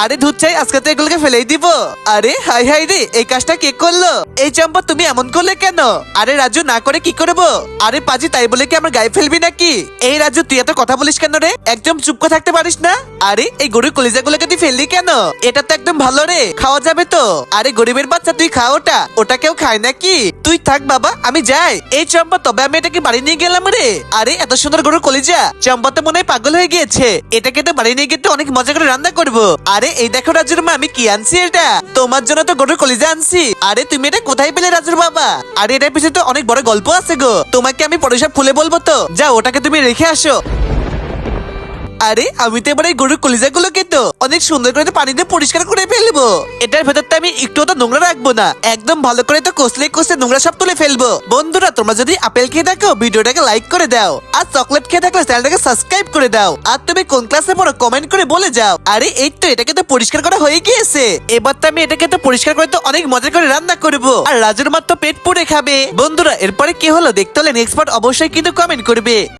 আরে দুধ চাই, আজকে তো এগুলোকে ফেলেই দিব। আরে হাই হাই রে, এই কাজটা কে করলো? এই চম্পা তুমি এমন করলে কেন? আরে রাজু, না করে কি করবো? আরে পাজি, তাই বলে কি আমার গায়ে ফেলবি নাকি? এই রাজু, তুই এত কথা বলিস কেন রে? একদম চুপ করে থাকতে পারিস না? আরে এই গরুর কলিজাগুলোকে তুই ফেললি কেন? এটা তো একদম ভালো রে, খাওয়া যাবে তো। আরে গরিবের বাচ্চা, তুই খা ওটা, ওটা কেউ খায় নাকি? তুই থাক বাবা, আমি যাই। এই চম্পা, তবে আমি এটাকে বাড়ি নিয়ে গেলাম রে। আরে এত সুন্দর গরুর কলিজা, চম্পা তো মনে হয় পাগল হয়ে গিয়েছে। এটাকে তো বাড়ি নিয়ে গিয়ে তো অনেক মজা করে রান্না করবো। আরে এই দেখো রাজুর মা, আমি কি আনছি, এটা তোমার জন্য তো গরুর কলিজা আনছি। আরে তুমি এটা কোথায় পেলে রাজুর বাবা? আরে এটার পিছনে তো অনেক বড় গল্প আছে গো, তোমাকে আমি পরে সব খুলে বলবো তো। যাও, ওটাকে তুমি রেখে আসো। আরে আমি তো এবার এই গরুর কলিজাগুলোকে তো অনেক সুন্দর করে পানি দিয়ে পরিষ্কার করে ফেলবো। এটার ভেতরটা আমি একটু তো নোংরা রাখবো না, একদম ভালো করে তো কষলে কষলে নোংরা সব তুলে ফেলবো। বন্ধুরা, তোমরা যদি আপেল খেয়ে থাকো ভিডিওটাকে লাইক করে দাও, আর চকলেট খেয়ে থাকলে চ্যানেলটাকে সাবস্ক্রাইব করে দাও। আর তুমি কোন ক্লাসে পড়ো কমেন্ট করে বলে যাও। আরে এই তো, এটাকে তো পরিষ্কার করা হয়ে গিয়েছে। এবার তো আমি এটাকে তো পরিষ্কার করে তো অনেক মজা করে রান্না করবো, আর রাজুর মাত্র পেট পুড়ে খাবে। বন্ধুরা, এরপরে কি হলো দেখতে হলে নেক্সট পার্ট অবশ্যই কিন্তু কমেন্ট করবে।